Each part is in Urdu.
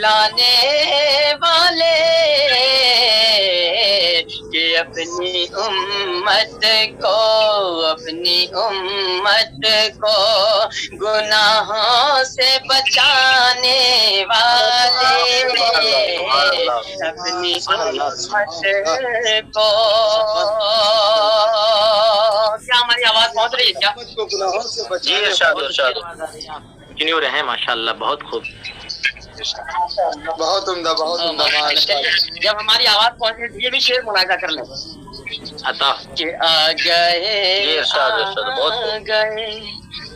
لانے والے کہ اپنی امت کو گناہوں سے بچانے والے اپنی امت کو. کیا ہماری آواز پہنچ رہی ہے کیا؟ جی ارشاد ارشاد کنٹینیو رہیں ماشاءاللہ بہت خوب بہت عمدہ بہت عمدہ ماشاءاللہ. جب ہماری آواز پہنچے تو یہ بھی شعر ملاحظہ کر لیں عطا کہ آ گئے جی ارشاد ارشاد بہت خوب. گئے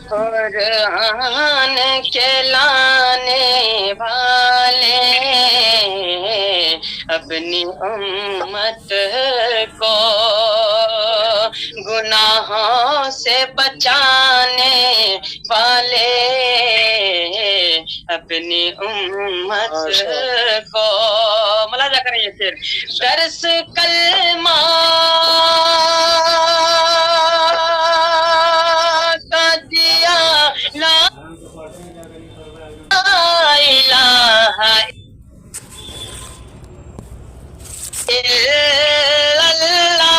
قرآن کے لانے والے اپنی امت کو گناہوں سے بچانے والے اپنی امت کو. ملاحظہ کریں یہ شعر. درس کلمہ کا دیا لا الہ الا اللہ.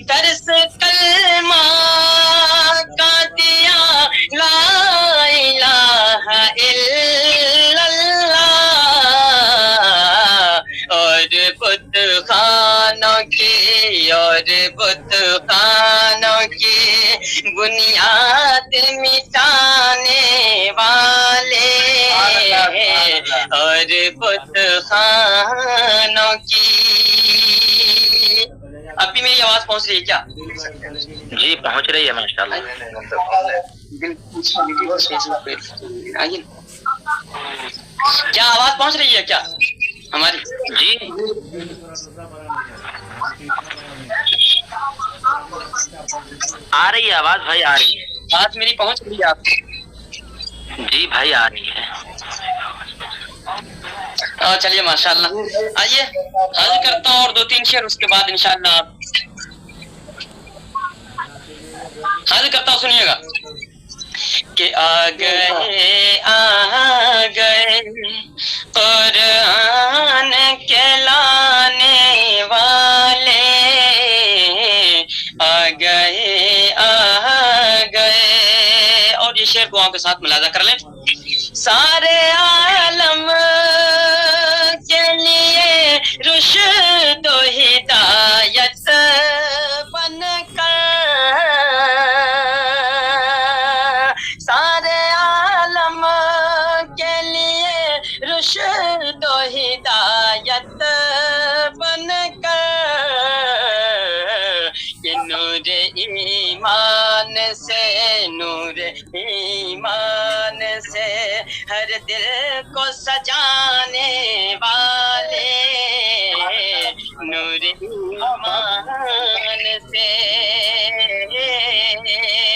درس کلمہ کا دیا لا الہ الا اللہ اور بت خانوں کی بنیاد مٹانے والے اور بت خانوں کی. اب بھی میری آواز پہنچ رہی ہے کیا؟ جی پہنچ رہی ہے ماشاءاللہ. کیا آواز پہنچ رہی ہے کیا ہماری؟ جی آ رہی ہے آواز بھائی آ رہی ہے. آواز میری پہنچ رہی ہے آپ کو؟ جی بھائی آ رہی ہے. چلیے ماشاءاللہ. آئیے حل کرتا ہوں اور 2-3 شعر اس کے بعد انشاءاللہ آپ حل کرتا ہوں. سنیے گا کہ آ گئے قرآن کے لانے والے آ گئے. اور یہ شعر دعاؤں کے ساتھ ملاحظہ کر لیں. سارے عالم کے لیے رشد و ہدایت بن کر سارے عالم کے لیے رشد و ہدایت بن کر کہ نور ایمان سے ہر دل کو سجانے والے نور ایمان سے.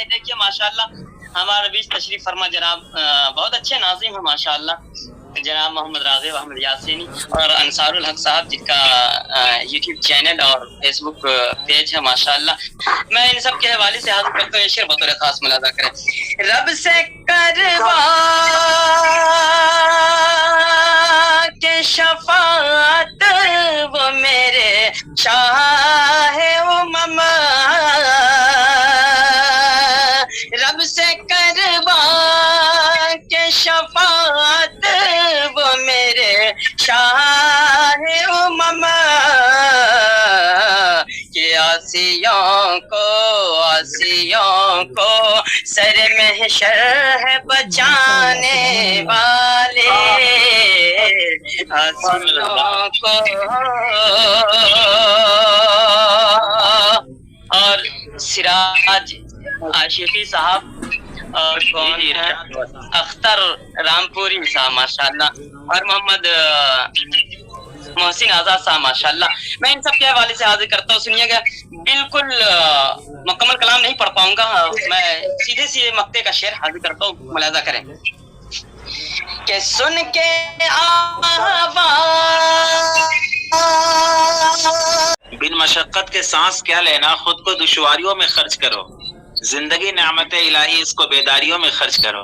دیکھیے ماشاءاللہ ہمارے بیچ تشریف فرما جناب بہت اچھے ناظم ہیں ماشاءاللہ جناب محمد راغب احمد یاسینی اور انصار الحق صاحب جن کا یوٹیوب چینل اور فیس بک پیج ہے ماشاءاللہ. میں ان سب کے حوالے سے حاضر کرتا ہوں. یہ شعر بطور خاص ملاحظہ کریں. رب سے کروا کے شفاعت وہ میرے شاہ امم رب سے کروا کے شفاعت وہ میرے شاہ امم کہ آسیوں کو سر محشر ہے بچانے والے آسیوں کو. اور سراج عاشقی صاحب اور کون ہے اختر رامپوری صاحب ماشاءاللہ اور محمد محسن آزاد صاحب ماشاءاللہ. میں ان سب کے حوالے سے حاضر کرتا ہوں. سنیے گا بالکل مکمل کلام نہیں پڑھ پاؤں گا. میں سیدھے مقطع کا شعر حاضر کرتا ہوں. ملاحظہ کریں کہ سن کے آواز بن مشقت کے سانس کیا لینا خود کو دشواریوں میں خرچ کرو زندگی نعمت الہی اس کو بیداریوں میں خرچ کرو